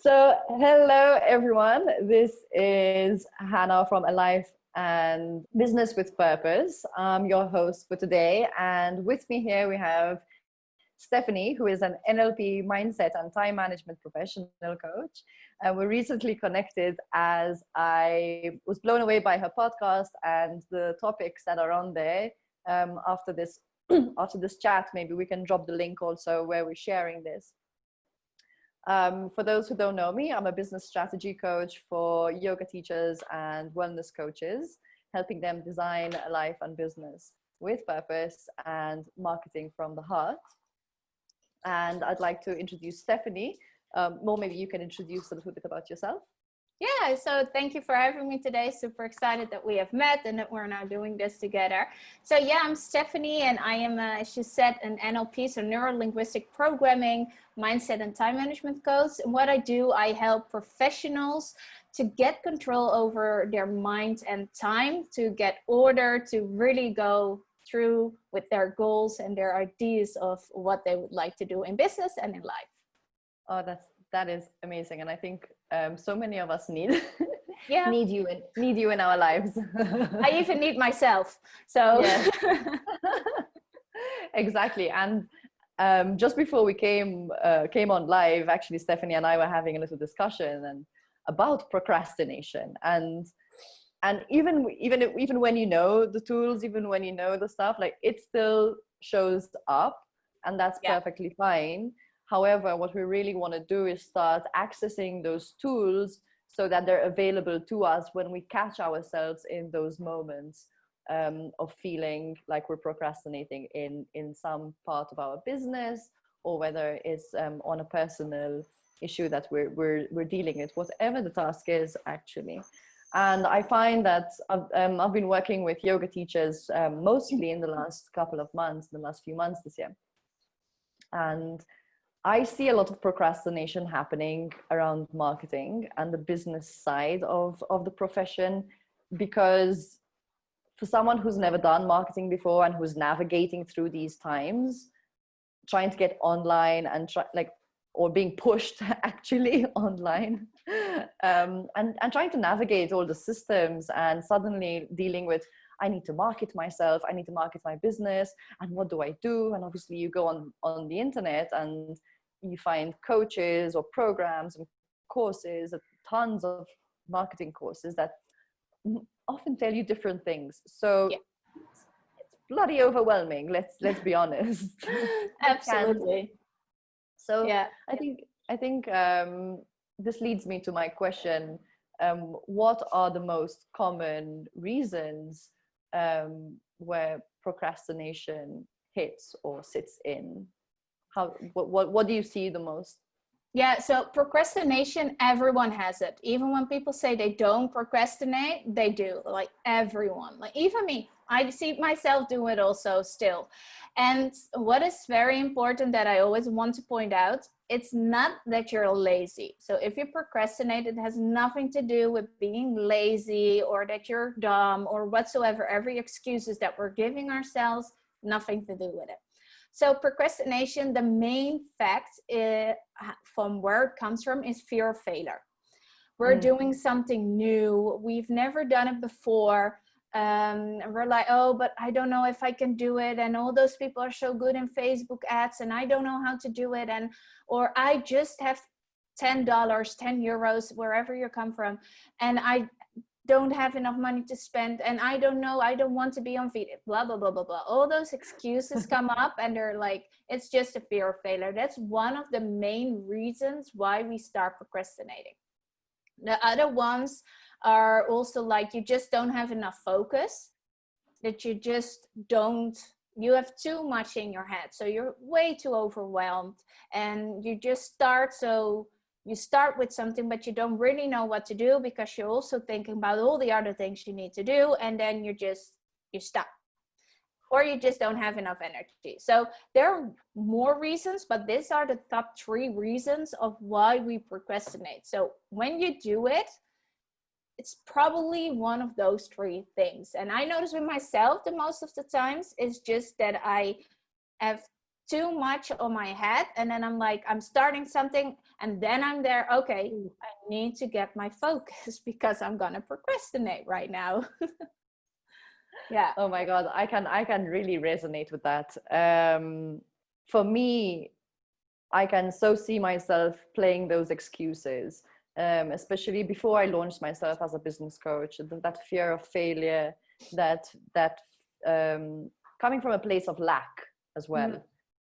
Hello everyone. This is Hannah from A Life and Business with Purpose. I'm your host for today, and with me here we have Stephanie, who is an NLP mindset and time management professional coach. And we recently connected as I was blown away by her podcast and the topics that are on there. After this, after this chat, maybe we can drop the link also where we're sharing this. For those who don't know me, I'm a business strategy coach for yoga teachers and wellness coaches, helping them design a life and business with purpose and marketing from the heart. And I'd like to introduce Stephanie. Maybe you can introduce a little bit about yourself. Yeah, so thank you for having me today. Super excited that we have met and that we're now doing this together. So yeah, I'm Stephanie and I am, as you said, an NLP, so neurolinguistic programming, mindset and time management coach. And what I do, I help professionals to get control over their mind and time, to get order, to really go through with their goals and their ideas of what they would like to do in business and in life. Oh, that is amazing. And I think so many of us need yeah. need you in our lives. I even need myself. So yes. Exactly. And just before we came on live, actually Stephanie and I were having a little discussion about procrastination, and even when you know the tools, even when you know the stuff, like it still shows up, and that's perfectly fine. However, what we really want to do is start accessing those tools so that they're available to us when we catch ourselves in those moments of feeling like we're procrastinating in some part of our business, or whether it's on a personal issue that we're dealing with, whatever the task is actually. And I find that I've been working with yoga teachers mostly in the last couple of months, the last few months this year. And I see a lot of procrastination happening around marketing and the business side of the profession, because for someone who's never done marketing before and who's navigating through these times, trying to get online and or being pushed actually online and trying to navigate all the systems, and suddenly dealing with, I need to market myself, I need to market my business, and what do I do? And obviously you go on the internet and you find coaches or programs and courses, tons of marketing courses that often tell you different things. So it's bloody overwhelming. Let's be honest. Absolutely. So yeah, I think this leads me to my question. What are the most common reasons where procrastination hits or sits in? What do you see the most? Yeah, so procrastination, everyone has it. Even when people say they don't procrastinate, they do. Like everyone, like even me, I see myself do it also still. And what is very important that I always want to point out, it's not that you're lazy. So if you procrastinate, it has nothing to do with being lazy or that you're dumb or whatsoever. Every excuses that we're giving ourselves, nothing to do with it. So procrastination, the main fact from where it comes from is fear of failure. We're doing something new. We've never done it before. And we're like, oh, but I don't know if I can do it. And all those people are so good in Facebook ads and I don't know how to do it. Or I just have $10, 10 euros, wherever you come from. And I don't have enough money to spend, and I don't know, I don't want to be on video, blah, blah, blah, blah, blah. All those excuses come up and they're like, it's just a fear of failure. That's one of the main reasons why we start procrastinating. The other ones are also like, you just don't have enough focus, that you just don't, you have too much in your head. So you're way too overwhelmed and you just start. So you start with something, but you don't really know what to do because you're also thinking about all the other things you need to do. And then you stop, or you just don't have enough energy. So there are more reasons, but these are the top 3 reasons of why we procrastinate. So when you do it, it's probably one of those 3 things. And I notice with myself, the most of the times is just that I have too much on my head, and then I'm like, I'm starting something, and then I'm there, okay, I need to get my focus because I'm gonna procrastinate right now. Yeah. Oh my God, I can really resonate with that. For me, I can so see myself playing those excuses, especially before I launched myself as a business coach. That fear of failure, that coming from a place of lack as well.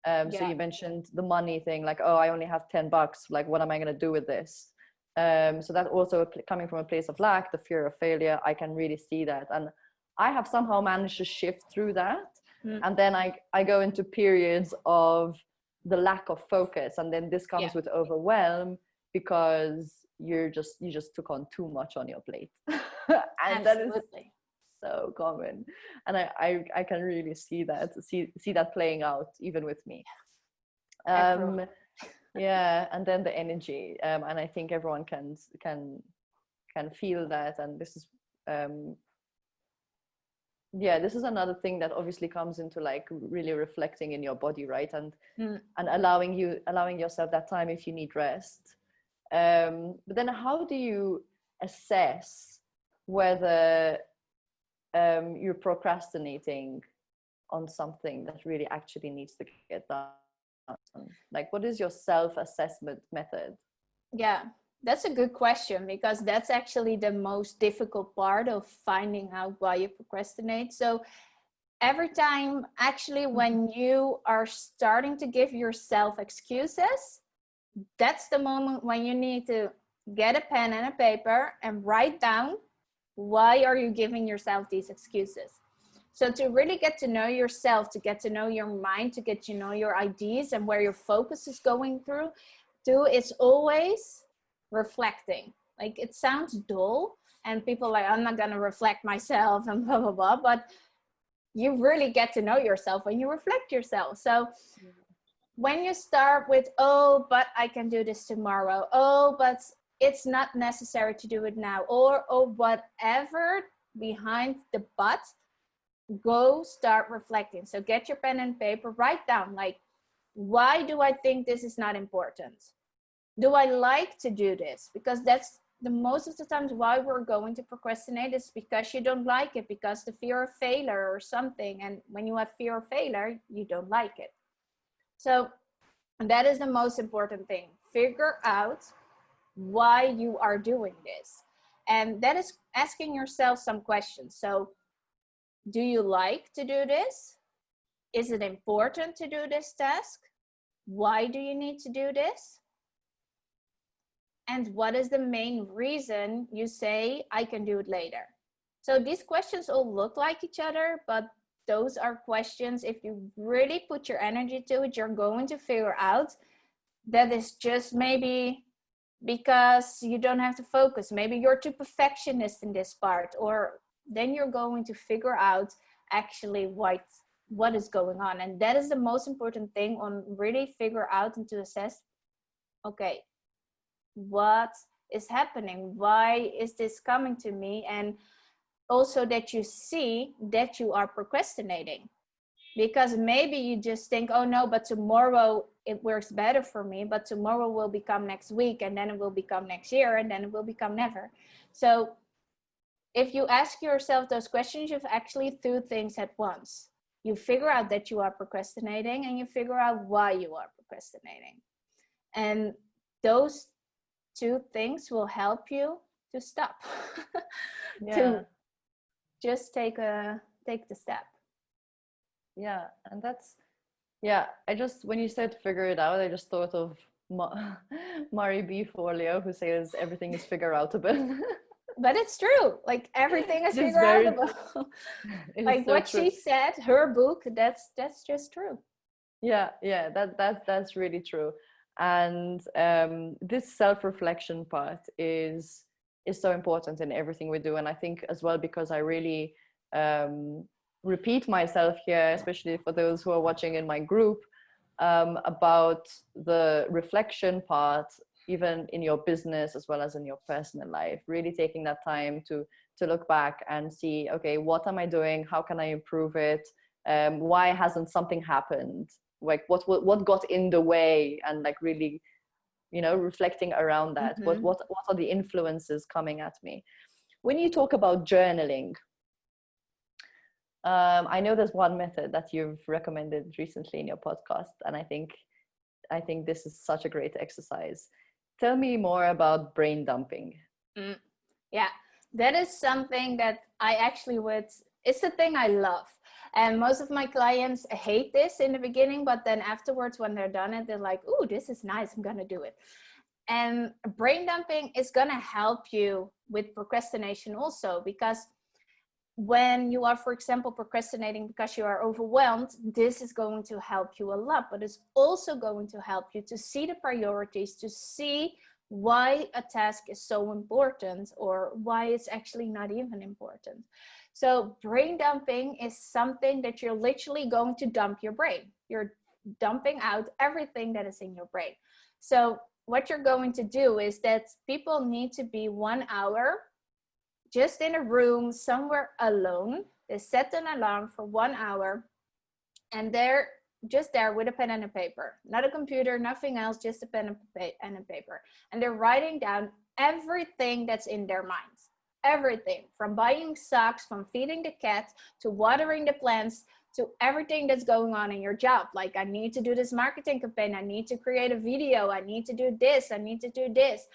So Yeah. you mentioned the money thing, like, oh, I only have $10. Like, what am I going to do with this? So that also coming from a place of lack, the fear of failure, I can really see that. And I have somehow managed to shift through that. And then I go into periods of the lack of focus. And then this comes with overwhelm because you just took on too much on your plate. And that is so common, and I can really see that playing out even with me. Yeah, and then the energy, and I think everyone can feel that. And this is this is another thing that obviously comes into like really reflecting in your body, right? And allowing yourself that time if you need rest. But then how do you assess whether you're procrastinating on something that really actually needs to get done? Like, what is your self-assessment method? Yeah, that's a good question, because that's actually the most difficult part of finding out why you procrastinate. So every time, actually, when you are starting to give yourself excuses, that's the moment when you need to get a pen and a paper and write down, why are you giving yourself these excuses? So to really get to know yourself, to get to know your mind, to get to know your ideas and where your focus is going through, is always reflecting. Like, it sounds dull, and people are like, I'm not gonna reflect myself and blah, blah, blah. But you really get to know yourself when you reflect yourself. So when you start with, oh, but I can do this tomorrow. Oh, but it's not necessary to do it now. Or, oh, whatever behind the but, go start reflecting. So get your pen and paper, write down, like, why do I think this is not important? Do I like to do this? Because that's the most of the times why we're going to procrastinate, is because you don't like it, because the fear of failure or something. And when you have fear of failure, you don't like it. So that is the most important thing. Figure out why you are doing this. And that is asking yourself some questions. So, do you like to do this? Is it important to do this task? Why do you need to do this? And what is the main reason you say, I can do it later? So these questions all look like each other, but those are questions, if you really put your energy to it, you're going to figure out that is just maybe because you don't have to focus. Maybe you're too perfectionist in this part, or then you're going to figure out actually what is going on. And that is the most important thing, on really figure out and to assess, okay, what is happening? Why is this coming to me? And also that you see that you are procrastinating, because maybe you just think, oh no, but tomorrow it works better for me, but tomorrow will become next week, and then it will become next year, and then it will become never. So if you ask yourself those questions, you've actually two things at once. You figure out that you are procrastinating, and you figure out why you are procrastinating. And those two things will help you to stop. To just take the step. Yeah, and that's, I just, when you said figure it out, I just thought of Mari B. Forleo, who says everything is figure outable. But it's true. Like, everything is figure outable. Like, so what true. She said, her book, that's just true. Yeah, that's really true. And this self-reflection part is so important in everything we do. And I think as well, because I really repeat myself here, especially for those who are watching in my group, about the reflection part, even in your business as well as in your personal life, really taking that time to look back and see, okay, what am I doing? How can I improve it? Why hasn't something happened? like what got in the way, and like really, you know, reflecting around that. What are the influences coming at me? When you talk about journaling, I know there's one method that you've recommended recently in your podcast, and I think this is such a great exercise. Tell me more about brain dumping. Yeah, that is something that I actually it's the thing I love. And most of my clients hate this in the beginning, but then afterwards, when they're done it, they're like, "Ooh, this is nice. I'm going to do it." And brain dumping is going to help you with procrastination also, because when you are, for example, procrastinating because you are overwhelmed, this is going to help you a lot, but it's also going to help you to see the priorities, to see why a task is so important or why it's actually not even important. So brain dumping is something that you're literally going to dump your brain. You're dumping out everything that is in your brain. So what you're going to do is that people need to be 1 hour just in a room somewhere alone. They set an alarm for 1 hour, and they're just there with a pen and a paper, not a computer, nothing else, just a pen and a paper. And they're writing down everything that's in their minds. Everything, from buying socks, from feeding the cat, to watering the plants, to everything that's going on in your job. Like, I need to do this marketing campaign, I need to create a video, I need to do this, I need to do this.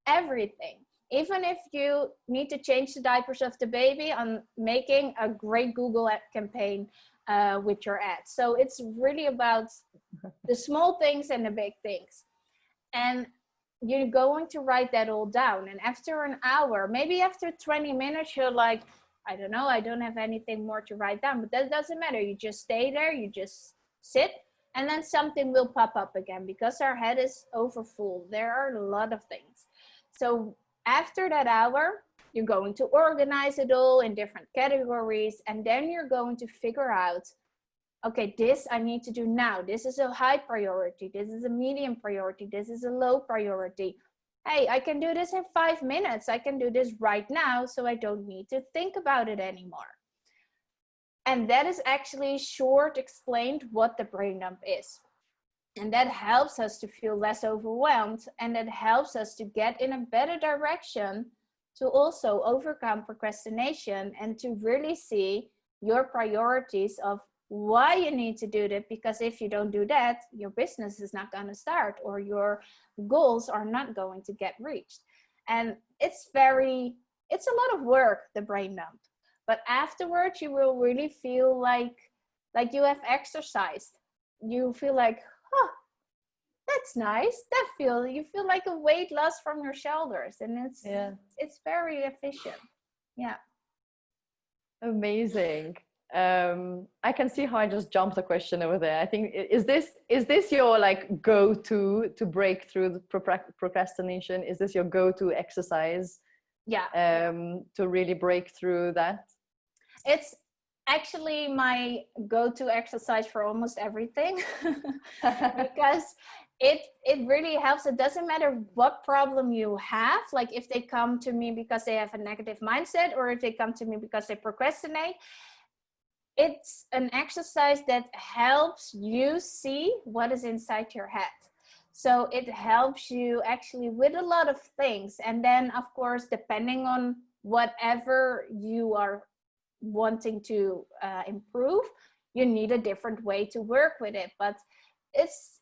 Everything. Even if you need to change the diapers of the baby, on making a great Google ad campaign with your ads. So it's really about the small things and the big things. And you're going to write that all down. And after an hour, maybe after 20 minutes, you're like, I don't know, I don't have anything more to write down. But that doesn't matter. You just stay there, you just sit, and then something will pop up again, because our head is overfull. There are a lot of things. So after that hour, you're going to organize it all in different categories, and then you're going to figure out, okay, this I need to do now. This is a high priority. This is a medium priority. This is a low priority. Hey, I can do this in 5 minutes. I can do this right now, so I don't need to think about it anymore. And that is actually short explained what the brain dump is. And that helps us to feel less overwhelmed, and that helps us to get in a better direction to also overcome procrastination and to really see your priorities of why you need to do that. Because if you don't do that, your business is not going to start, or your goals are not going to get reached. And it's a lot of work, the brain dump. But afterwards, you will really feel like you have exercised. You feel like, oh, that's nice. You feel like a weight loss from your shoulders, and it's very efficient. Yeah. Amazing. I can see how I just jumped a question over there. I think, is this your like go-to to break through the procrastination? Is this your go-to exercise? Yeah. To really break through that? It's actually my go-to exercise for almost everything. Because it really helps. It doesn't matter what problem you have. Like, if they come to me because they have a negative mindset, or if they come to me because they procrastinate, it's an exercise that helps you see what is inside your head. So it helps you actually with a lot of things. And then, of course, depending on whatever you are wanting to improve, you need a different way to work with it. But it's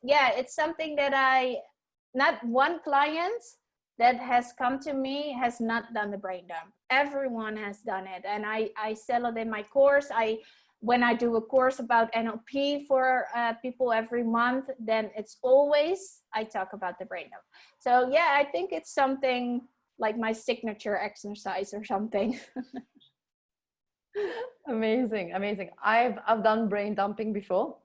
something that not one client that has come to me has not done the brain dump. Everyone has done it. And I sell it in my course. When I do a course about NLP for people every month, then it's always, I talk about the brain dump. So yeah, I think it's something like my signature exercise or something. Amazing. I've done brain dumping before.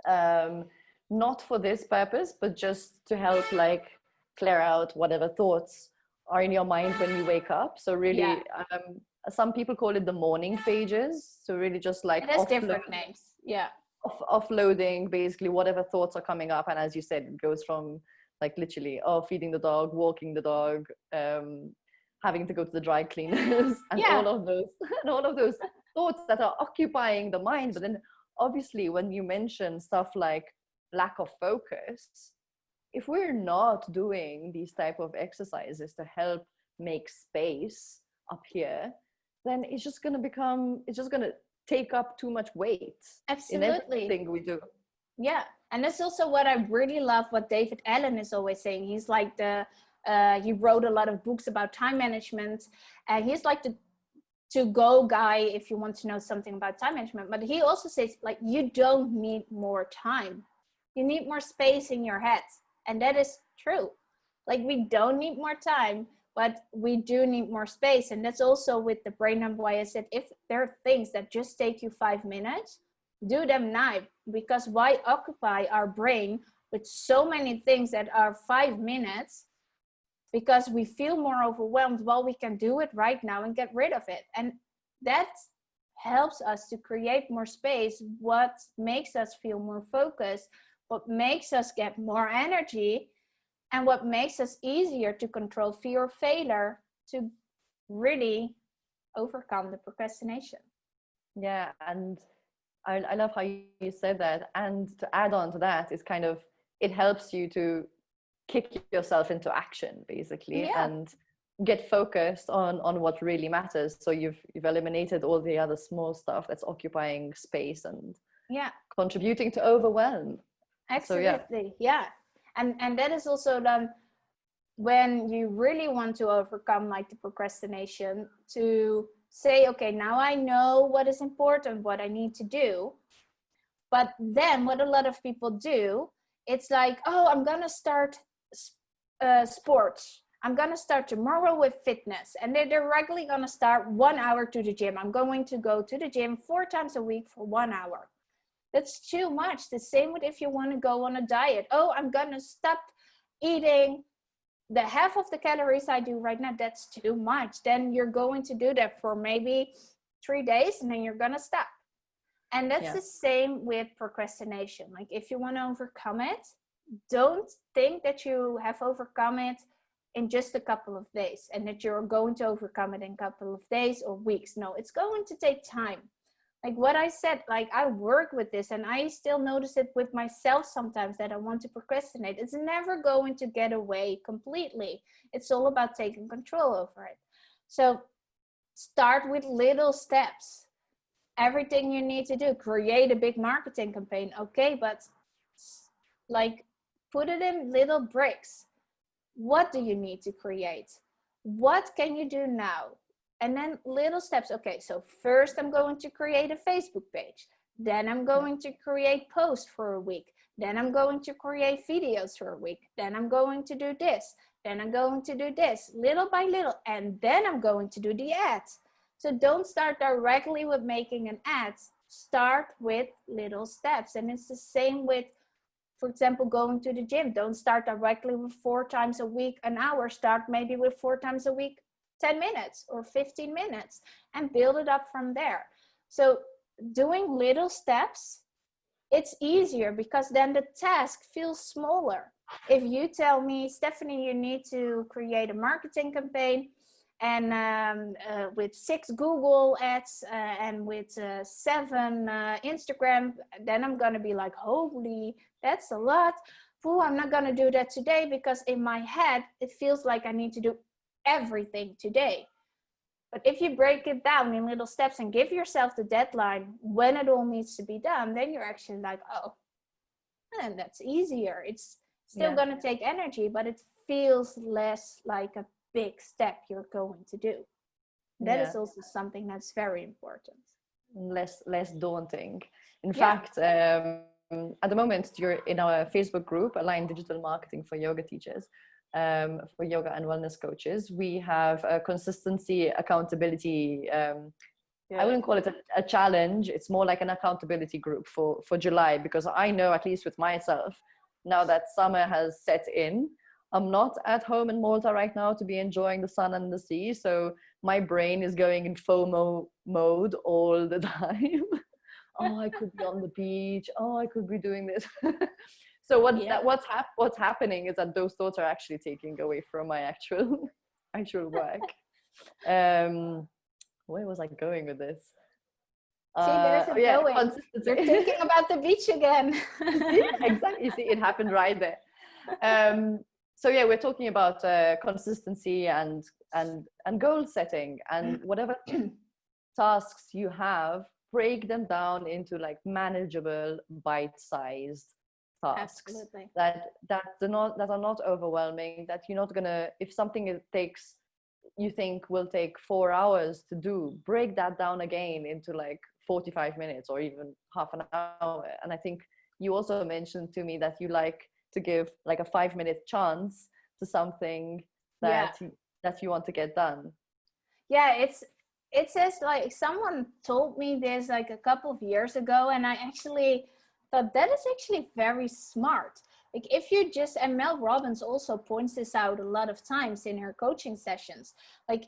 Not for this purpose, but just to help like clear out whatever thoughts are in your mind when you wake up. So really, some people call it the morning pages. So really just like it has different names. Yeah. Offloading basically whatever thoughts are coming up. And as you said, it goes from like literally, feeding the dog, walking the dog, having to go to the dry cleaners, and all of those thoughts that are occupying the mind. But then obviously when you mention stuff like lack of focus, if we're not doing these type of exercises to help make space up here, then it's just going to take up too much weight in Absolutely. everything we do. Yeah. And that's also what I really love, what David Allen is always saying. He's like he wrote a lot of books about time management. He's like the to-go guy if you want to know something about time management. But he also says, like, you don't need more time. You need more space in your head. And that is true. Like, we don't need more time, but we do need more space. And that's also with the brain dump, why I said, if there are things that just take you 5 minutes, do them now. Because why occupy our brain with so many things that are 5 minutes? Because we feel more overwhelmed. Well, we can do it right now and get rid of it. And that helps us to create more space. What makes us feel more focused, what makes us get more energy, and what makes us easier to control fear of failure, to really overcome the procrastination. Yeah, and I love how you said that. And to add on to that, it's kind of, it helps you to kick yourself into action, basically, Yeah. and get focused on what really matters. So you've eliminated all the other small stuff that's occupying space and contributing to overwhelm. Absolutely. So, yeah. And that is also done when you really want to overcome like the procrastination, to say, okay, now I know what is important, what I need to do. But then what a lot of people do, it's like, oh, I'm gonna start sports. I'm gonna start tomorrow with fitness, and they're regularly gonna start 1 hour to the gym. I'm going to go to the gym 4 times a week for 1 hour. That's too much. The same with if you want to go on a diet. Oh, I'm gonna stop eating the half of the calories I do right now. That's too much. Then you're going to do that for maybe 3 days, and then you're gonna stop. And that's the same with procrastination. Like, if you want to overcome it, don't think that you have overcome it in just a couple of days and that you're going to overcome it in a couple of days or weeks. No, it's going to take time. Like what I said, like, I work with this and I still notice it with myself sometimes that I want to procrastinate. It's never going to get away completely. It's all about taking control over it. So start with little steps. Everything you need to do, create a big marketing campaign. Okay, but like, put it in little bricks. What do you need to create? What can you do now? And then little steps. Okay, so first I'm going to create a Facebook page. Then I'm going to create posts for a week. Then I'm going to create videos for a week. Then I'm going to do this. Then I'm going to do this, little by little. And then I'm going to do the ads. So don't start directly with making an ad. Start with little steps. And it's the same with, for example, going to the gym. Don't start directly with 4 times a week, an hour. Start maybe with 4 times a week, 10 minutes or 15 minutes, and build it up from there. So doing little steps, it's easier because then the task feels smaller. If you tell me, Stephanie, you need to create a marketing campaign, and with 6 Google ads and with 7 Instagram, then I'm gonna be like, holy, that's a lot. Ooh, I'm not gonna do that today because in my head it feels like I need to do everything today. But if you break it down in little steps and give yourself the deadline when it all needs to be done, then you're actually like, oh, and that's easier. It's still gonna take energy, but it feels less like a big step you're going to do. That is also something that's very important. Less daunting. In fact, at the moment, you're in our Facebook group, Aligned Digital Marketing for Yoga Teachers, for yoga and wellness coaches. We have a consistency, accountability. I wouldn't call it a challenge. It's more like an accountability group for July, because I know, at least with myself, now that summer has set in, I'm not at home in Malta right now to be enjoying the sun and the sea. So my brain is going in FOMO mode all the time. Oh, I could be on the beach. Oh, I could be doing this. So what's happening is that those thoughts are actually taking away from my actual work. Where was I going with this? See, there's a Yeah, going. consistency. You're thinking about the beach again. See, exactly. You see, it happened right there. So yeah, we're talking about consistency and goal setting, and whatever tasks you have, break them down into like manageable, bite-sized tasks Absolutely. that are not overwhelming. That you're not gonna, if something takes, you think will take 4 hours to do, break that down again into like 45 minutes or even half an hour. And I think you also mentioned to me that you like to give like a 5-minute chance to something Yeah. that you want to get done. Yeah, it says, like, someone told me this like a couple of years ago, and I actually thought that is actually very smart. Like, if you just, and Mel Robbins also points this out a lot of times in her coaching sessions, like,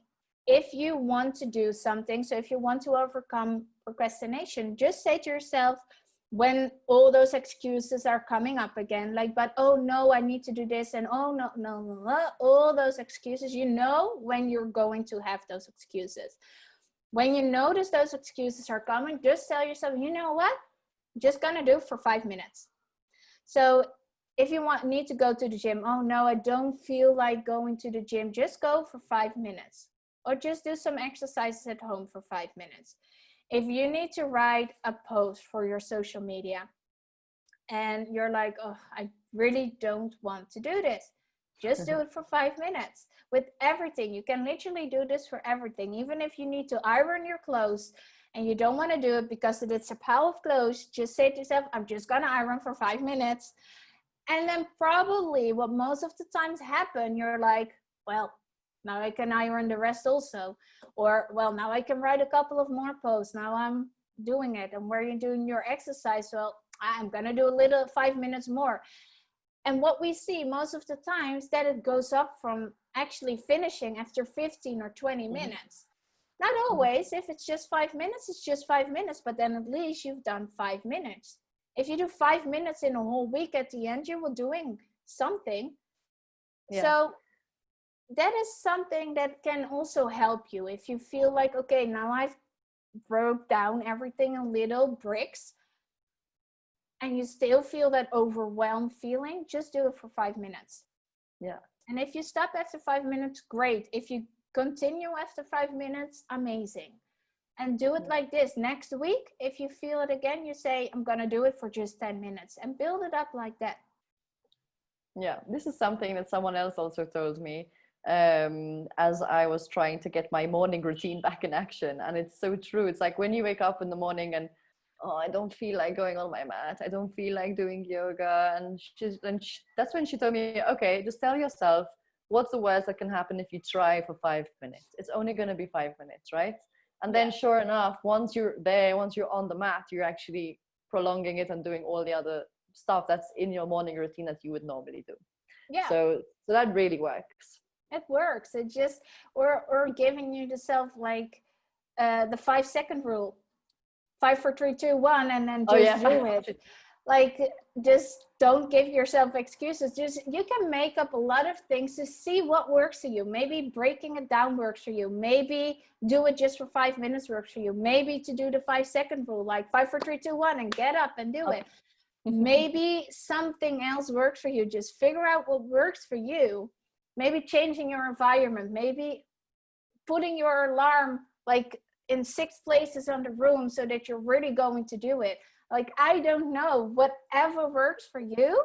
if you want to do something, so if you want to overcome procrastination, just say to yourself, when all those excuses are coming up again, like, but oh no, I need to do this, and oh no, no, no, no, all those excuses, you know when you're going to have those excuses. When you notice those excuses are coming, just tell yourself, you know what, I'm just gonna do for 5 minutes. So if you need to go to the gym, oh no, I don't feel like going to the gym, just go for 5 minutes, or just do some exercises at home for 5 minutes. If you need to write a post for your social media and you're like, oh, I really don't want to do this, just do it for 5 minutes. With everything, you can literally do this for everything. Even if you need to iron your clothes and you don't want to do it because it's a pile of clothes, just say to yourself, I'm just going to iron for 5 minutes. And then probably what most of the times happen, you're like, well, now I can iron the rest also. Or, well, now I can write a couple of more posts. Now I'm doing it. And where you're doing your exercise, well, I'm going to do a little 5 minutes more. And what we see most of the times, that it goes up from actually finishing after 15 or 20 minutes. Not always. If it's just 5 minutes, it's just 5 minutes. But then at least you've done 5 minutes. If you do 5 minutes in a whole week, at the end, you were doing something. Yeah. So that is something that can also help you. If you feel like, okay, now I've broke down everything in little bricks, and you still feel that overwhelmed feeling, just do it for 5 minutes. Yeah. And if you stop after 5 minutes, great. If you continue after 5 minutes, amazing. And do it like this. Next week, if you feel it again, you say, I'm going to do it for just 10 minutes, and build it up like that. Yeah, this is something that someone else also told me as I was trying to get my morning routine back in action. And it's so true. It's like when you wake up in the morning and, oh, I don't feel like going on my mat, I don't feel like doing yoga. And that's when she told me, okay, just tell yourself, what's the worst that can happen if you try for 5 minutes? It's only going to be 5 minutes, right? And then sure enough, once you're there, once you're on the mat, you're actually prolonging it and doing all the other stuff that's in your morning routine that you would normally do. Yeah. So that really works. It works. It just, or giving yourself like the 5-second rule. 5, 4, 3, 2, 1, and then just do it. Like, just don't give yourself excuses. Just, you can make up a lot of things to see what works for you. Maybe breaking it down works for you. Maybe do it just for 5 minutes works for you. Maybe to do the 5-second rule, like 5, 4, 3, 2, 1, and get up and do it. Maybe something else works for you. Just figure out what works for you. Maybe changing your environment. Maybe putting your alarm like in 6 places on the room so that you're really going to do it. Like, I don't know, whatever works for you,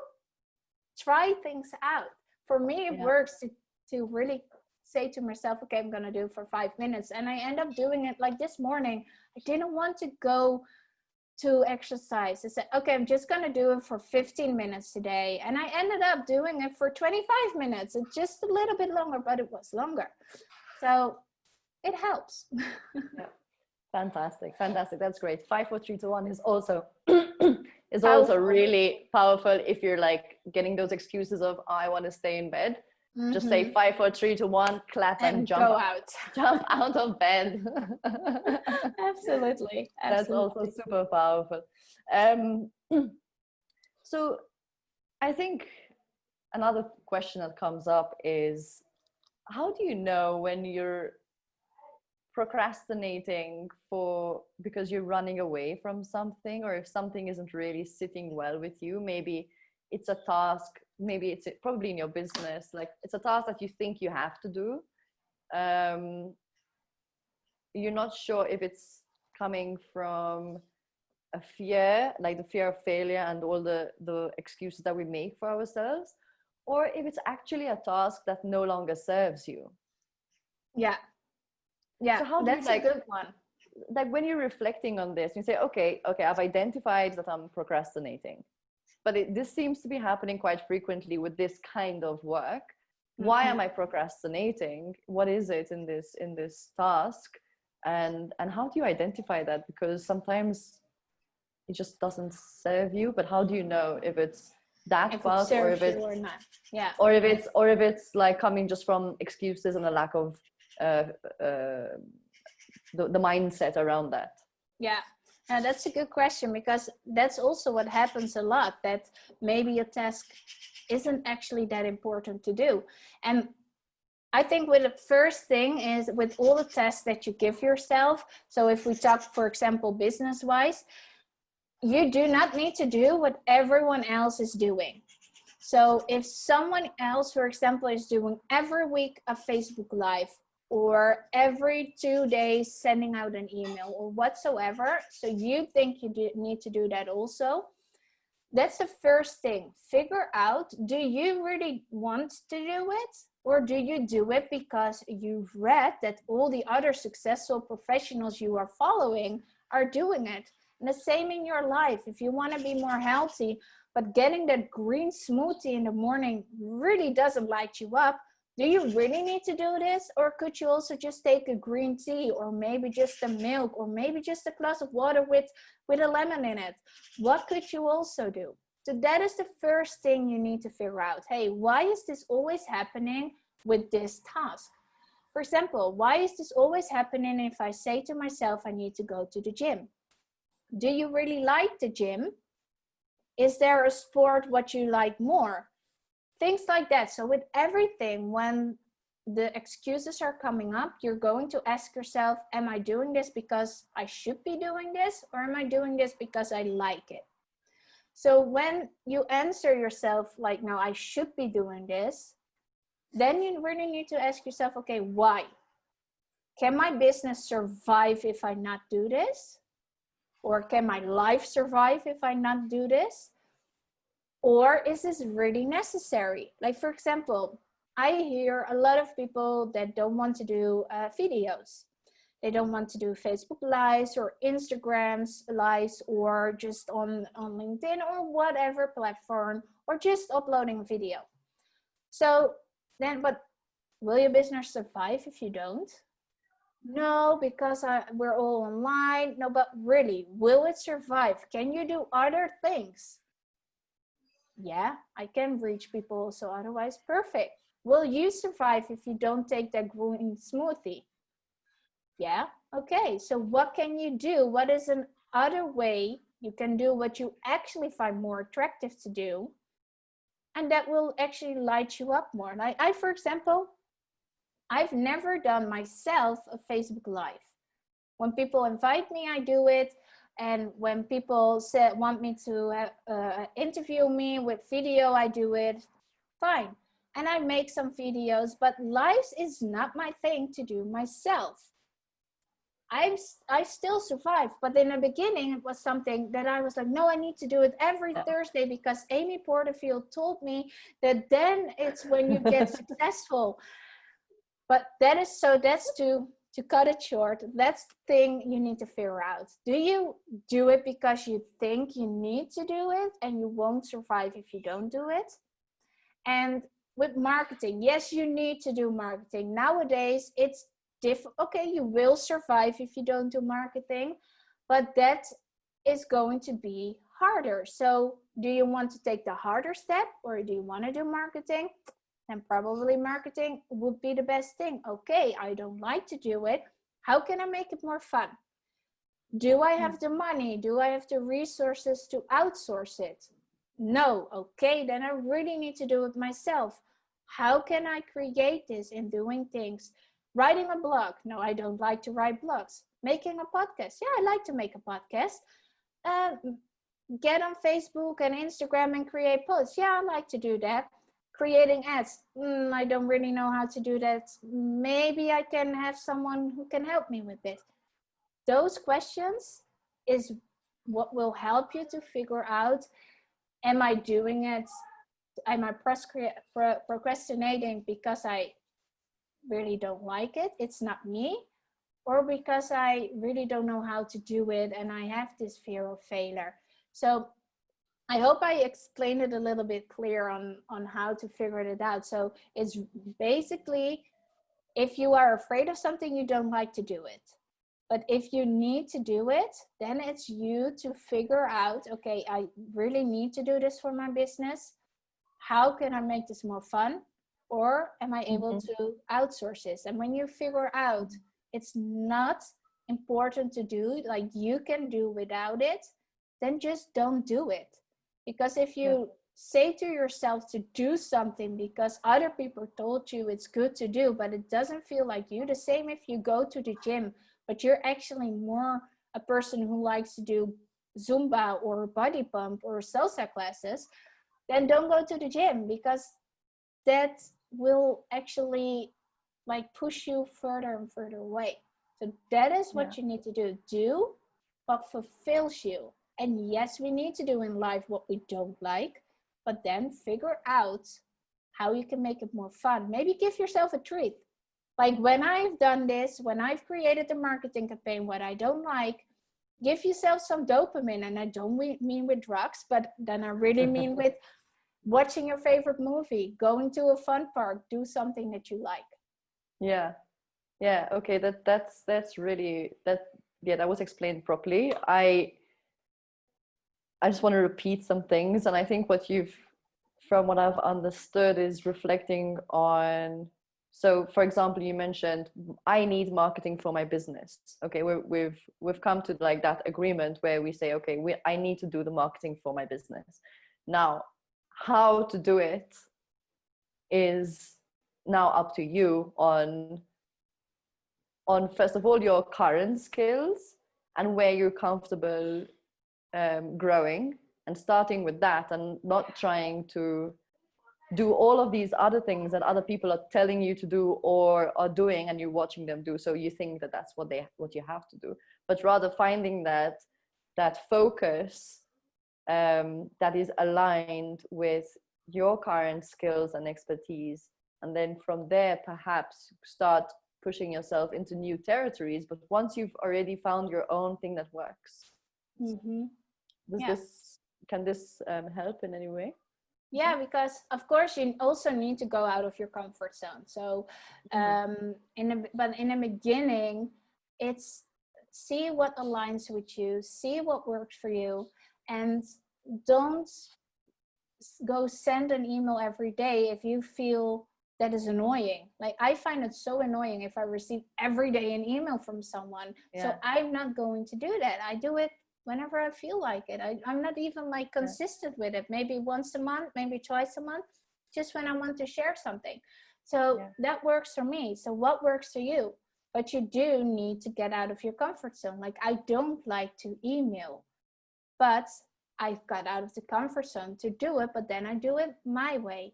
try things out. For me, it works to really say to myself, okay, I'm going to do it for 5 minutes. And I end up doing it. Like this morning, I didn't want to go to exercise. I said, okay, I'm just going to do it for 15 minutes today. And I ended up doing it for 25 minutes. It's just a little bit longer, but it was longer. So it helps. Yeah. Fantastic. That's great. 5, 4, 3, 2, 1 is also also really powerful if you're like getting those excuses of, oh, I want to stay in bed. Just say 5, 4, 3, 2, 1, clap and jump out. Jump out of bed. Absolutely. That's also super powerful. So I think another question that comes up is, how do you know when you're procrastinating because you're running away from something, or if something isn't really sitting well with you, maybe it's a task, maybe it's probably in your business, like it's a task that you think you have to do. You're not sure if it's coming from a fear, like the fear of failure and all the excuses that we make for ourselves, or if it's actually a task that no longer serves you. Yeah. Yeah, so how do that's you, a good one. like when you're reflecting on this, you say, okay, I've identified that I'm procrastinating, but this seems to be happening quite frequently with this kind of work. Why am I procrastinating? What is it in this task? And how do you identify that? Because sometimes it just doesn't serve you, but how do you know if it's that part, or if it's, or not? Yeah. or if it's like coming just from excuses and a lack of the mindset around that? Yeah. Now that's a good question, because that's also what happens a lot, that maybe a task isn't actually that important to do. And I think with the first thing is with all the tests that you give yourself. So if we talk, for example, business wise, you do not need to do what everyone else is doing. So if someone else, for example, is doing every week a Facebook Live, or every 2 days sending out an email or whatsoever, so you think you need to do that also, that's the first thing. Figure out, do you really want to do it? Or do you do it because you've read that all the other successful professionals you are following are doing it? And the same in your life. If you want to be more healthy, but getting that green smoothie in the morning really doesn't light you up, do you really need to do this? Or could you also just take a green tea, or maybe just a milk, or maybe just a glass of water with a lemon in it? What could you also do? So that is the first thing you need to figure out. Hey, why is this always happening with this task? For example, why is this always happening if I say to myself, I need to go to the gym? Do you really like the gym? Is there a sport what you like more? Things like that. So with everything, when the excuses are coming up, you're going to ask yourself, am I doing this because I should be doing this? Or am I doing this because I like it? So when you answer yourself like, no, I should be doing this, then you really need to ask yourself, okay, why? Can my business survive if I not do this? Or can my life survive if I not do this? Or is this really necessary? Like, for example, I hear a lot of people that don't want to do videos. They don't want to do Facebook Lives or Instagrams Lives, or just on LinkedIn or whatever platform, or just uploading a video. So then, but will your business survive if you don't? No, because we're all online. No, but really, will it survive? Can you do other things? Yeah, I can reach people, so otherwise perfect. Will you survive if you don't take that green smoothie? Yeah, okay. So what can you do? What is an other way you can do what you actually find more attractive to do? And that will actually light you up more. Like for example, I've never done myself a Facebook Live. When people invite me, I do it. And when people want me to interview me with video, I do it. Fine. And I make some videos, but lives is not my thing to do myself. I still survived, but in the beginning, it was something that I was like, no, I need to do it every Thursday because Amy Porterfield told me that then it's when you get successful. But that's to cut it short, that's the thing you need to figure out. Do you do it because you think you need to do it and you won't survive if you don't do it? And with marketing, yes, you need to do marketing. Nowadays, it's different. Okay, you will survive if you don't do marketing, but that is going to be harder. So do you want to take the harder step, or do you want to do marketing? Then probably marketing would be the best thing. Okay, I don't like to do it. How can I make it more fun? Do I have the money? Do I have the resources to outsource it? No. Okay, then I really need to do it myself. How can I create this in doing things Writing a blog. No, I don't like to write blogs. Making a podcast. Yeah, I like to make a podcast. Get on Facebook and Instagram and create posts. Yeah, I like to do that. Creating ads. I don't really know how to do that. Maybe I can have someone who can help me with it. Those questions is what will help you to figure out, am I doing it? Am I procrastinating because I really don't like it? It's not me. Or because I really don't know how to do it and I have this fear of failure. So I hope I explained it a little bit clear on how to figure it out. So it's basically, if you are afraid of something, you don't like to do it. But if you need to do it, then it's you to figure out, okay, I really need to do this for my business. How can I make this more fun? Or am I able to outsource this? And when you figure out it's not important to do, like you can do without it, then just don't do it. Because if you say to yourself to do something because other people told you it's good to do, but it doesn't feel like you, the same if you go to the gym, but you're actually more a person who likes to do Zumba or body pump or salsa classes, then don't go to the gym, because that will actually like push you further and further away. So that is what you need to do what fulfills you. And yes, we need to do in life what we don't like, but then figure out how you can make it more fun. Maybe give yourself a treat. Like when I've done this, when I've created a marketing campaign, what I don't like, give yourself some dopamine. And I don't mean with drugs, but then I really mean with watching your favorite movie, going to a fun park, do something that you like. Yeah, okay, that's really, that was explained properly. I just want to repeat some things, and I think from what I've understood, is reflecting on, so for example, you mentioned I need marketing for my business. Okay, we've come to like that agreement where we say, okay, I need to do the marketing for my business. Now, how to do it is now up to you on first of all your current skills and where you're comfortable growing, and starting with that, and not trying to do all of these other things that other people are telling you to do or are doing, and you're watching them do, so you think that that's what you have to do, but rather finding that focus that is aligned with your current skills and expertise, and then from there perhaps start pushing yourself into new territories, but once you've already found your own thing that works. Can this help in any way? Yeah, because of course you also need to go out of your comfort zone. So in the beginning, it's see what aligns with you, see what works for you, and don't go send an email every day if you feel that is annoying. Like I find it so annoying if I receive every day an email from someone. So I'm not going to do that. I do it whenever I feel like it. I'm not even like consistent with it. Maybe once a month, maybe twice a month, just when I want to share something. So that works for me. So what works for you? But you do need to get out of your comfort zone. Like I don't like to email, but I've got out of the comfort zone to do it, but then I do it my way.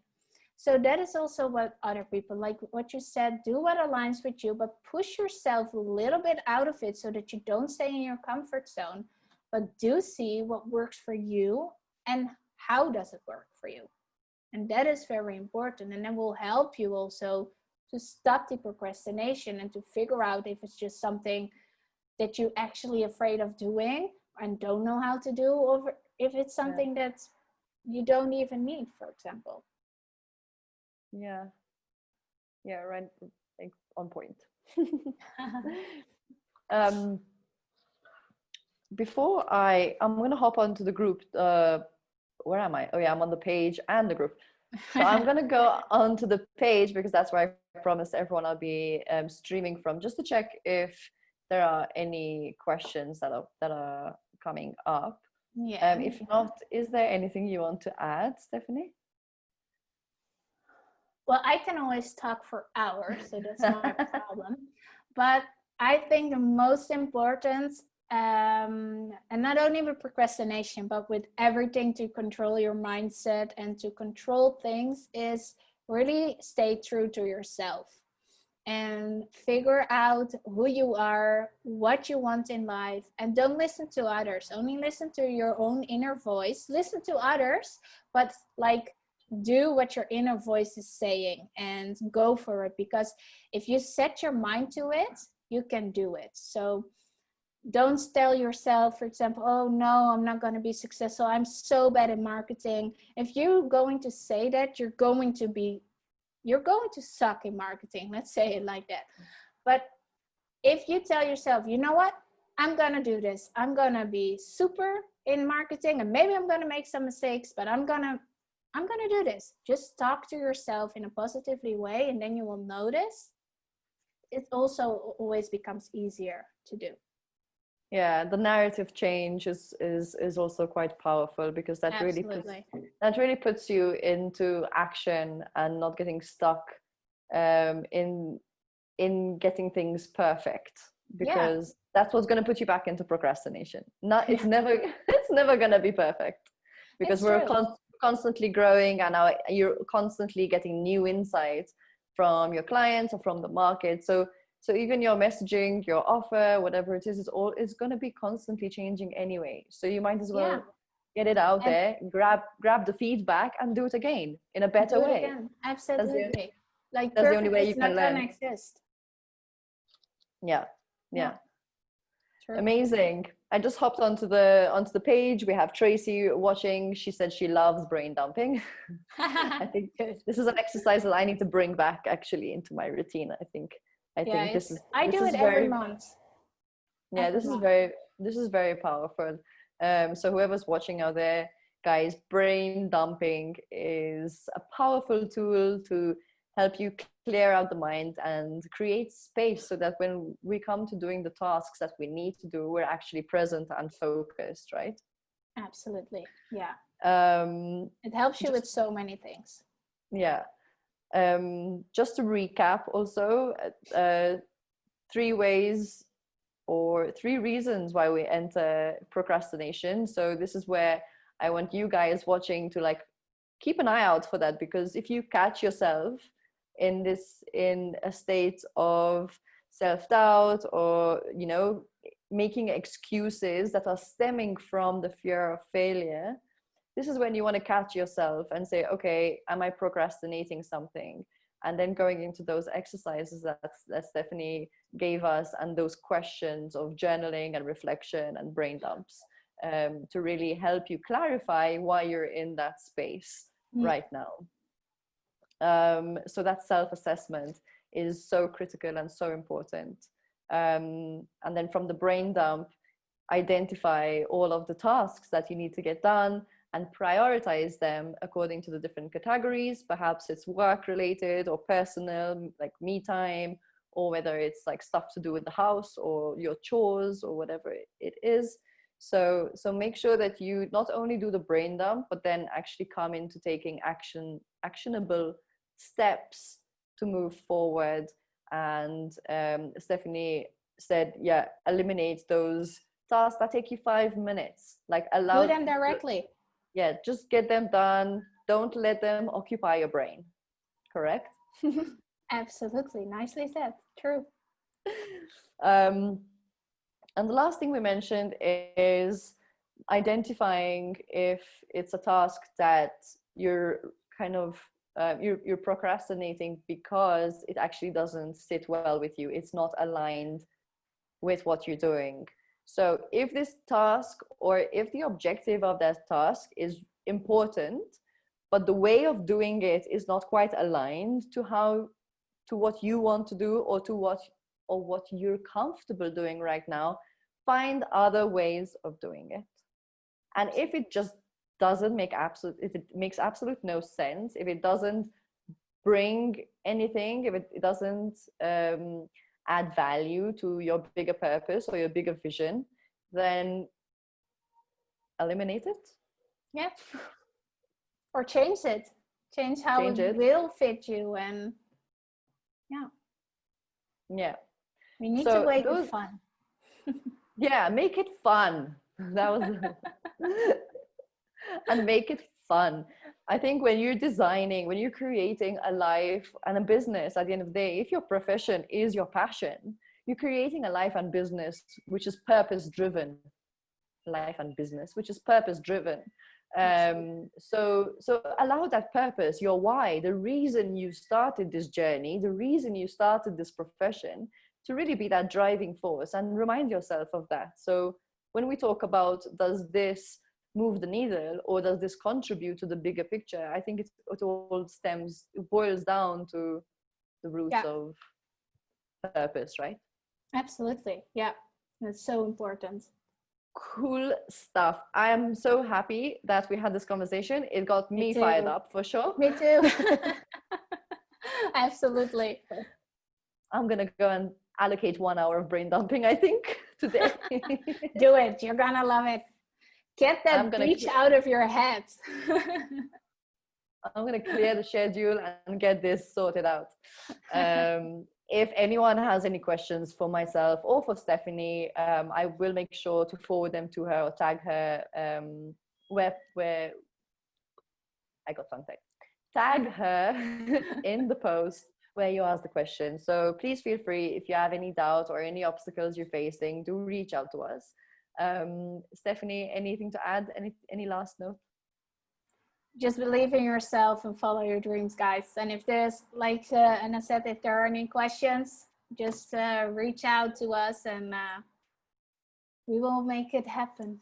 So that is also what other people, like what you said, do what aligns with you, but push yourself a little bit out of it so that you don't stay in your comfort zone, but do see what works for you and how does it work for you. And that is very important. And that will help you also to stop the procrastination and to figure out if it's just something that you're actually afraid of doing and don't know how to do, or if it's something that you don't even need, for example. Right, on point. Before I'm going to hop onto the group. Where am I? Oh yeah, I'm on the page and the group. So I'm going to go onto the page because that's where I promised everyone I'll be streaming from, just to check if there are any questions that are coming up. If not, is there anything you want to add, Stephanie? Well, I can always talk for hours, so that's not a problem. But I think the most important, and not only with procrastination, but with everything to control your mindset and to control things, is really stay true to yourself and figure out who you are, what you want in life, and don't listen to others. Only listen to your own inner voice. Listen to others, but like do what your inner voice is saying and go for it, because if you set your mind to it, you can do it. So don't tell yourself, for example, oh no, I'm not going to be successful, I'm so bad at marketing. If you're going to say that, you're going to suck in marketing, let's say it like that. But if you tell yourself, you know what, I'm going to do this, I'm going to be super in marketing, and maybe I'm going to make some mistakes, but I'm going to do this. Just talk to yourself in a positively way, and then you will notice it also always becomes easier to do. Yeah, the narrative change is also quite powerful, because that really puts you into action and not getting stuck in getting things perfect, because that's what's going to put you back into procrastination. It's never going to be perfect, because we're constantly growing, and you're constantly getting new insights from your clients or from the market. So even your messaging, your offer, whatever it is going to be constantly changing anyway. So you might as well get it out there, grab the feedback, and do it again in a better way. Again. Absolutely. That's the only way you can learn. Exist. Yeah. True. Amazing. I just hopped onto the page. We have Tracy watching. She said she loves brain dumping. I think this is an exercise that I need to bring back actually into my routine. I think I do it every month. Yeah, this is very powerful. So whoever's watching out there, guys, brain dumping is a powerful tool to help you clear out the mind and create space, so that when we come to doing the tasks that we need to do, we're actually present and focused, right? Absolutely. Yeah. It helps you with so many things. Yeah. Just to recap also, 3 ways or 3 reasons why we enter procrastination. So this is where I want you guys watching to like keep an eye out for that, because if you catch yourself in a state of self-doubt, or making excuses that are stemming from the fear of failure, this is when you want to catch yourself and say, okay, am I procrastinating something? And then going into those exercises that Stephanie gave us, and those questions of journaling and reflection and brain dumps, to really help you clarify why you're in that space right now. So that self-assessment is so critical and so important. And then from the brain dump, identify all of the tasks that you need to get done and prioritize them according to the different categories. Perhaps it's work related or personal, like me time, or whether it's like stuff to do with the house or your chores or whatever it is. So make sure that you not only do the brain dump, but then actually come into taking actionable steps to move forward. And Stephanie said, eliminate those tasks that take you 5 minutes. Like allow do them directly. Yeah, just get them done. Don't let them occupy your brain. Correct? Absolutely. Nicely said. True. And the last thing we mentioned is identifying if it's a task that you're kind of you're procrastinating because it actually doesn't sit well with you. It's not aligned with what you're doing. So if this task, or if the objective of that task is important, but the way of doing it is not quite aligned to what you want to do, or to what you're comfortable doing right now, find other ways of doing it. And if it just doesn't make if it makes absolute no sense, if it doesn't bring anything, if it doesn't add value to your bigger purpose or your bigger vision, then eliminate it. Yeah. Or change it. Change how change it it. will fit you. And Yeah. we need to So make those, it fun. yeah, make it fun. That was, and make it fun. I think when you're designing, when you're creating a life and a business, at the end of the day, if your profession is your passion, you're creating a life and business which is purpose driven. Life and business which is purpose driven. So allow that purpose, your why, the reason you started this journey, the reason you started this profession, to really be that driving force, and remind yourself of that. So when we talk about, does this move the needle or does this contribute to the bigger picture, I think it all stems, it boils down to the roots of purpose, right? Absolutely. Yeah, that's so important. Cool stuff. I am so happy that we had this conversation. It got me fired up for sure. Me too. Absolutely. I'm gonna go and allocate 1 hour of brain dumping, I think, today. Do it. You're gonna love it. Get that beach out of your head. I'm gonna clear the schedule and get this sorted out. If anyone has any questions for myself or for Stephanie, I will make sure to forward them to her or tag her where I got tongue-tied. Tag her in the post where you ask the question. So please feel free, if you have any doubt or any obstacles you're facing, do reach out to us. Stephanie, anything to add? Any last note? Just believe in yourself and follow your dreams, guys. And if there's, like Anna said, if there are any questions, just reach out to us and we will make it happen.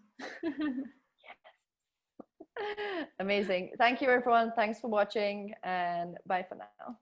Amazing. Thank you, everyone. Thanks for watching, and bye for now.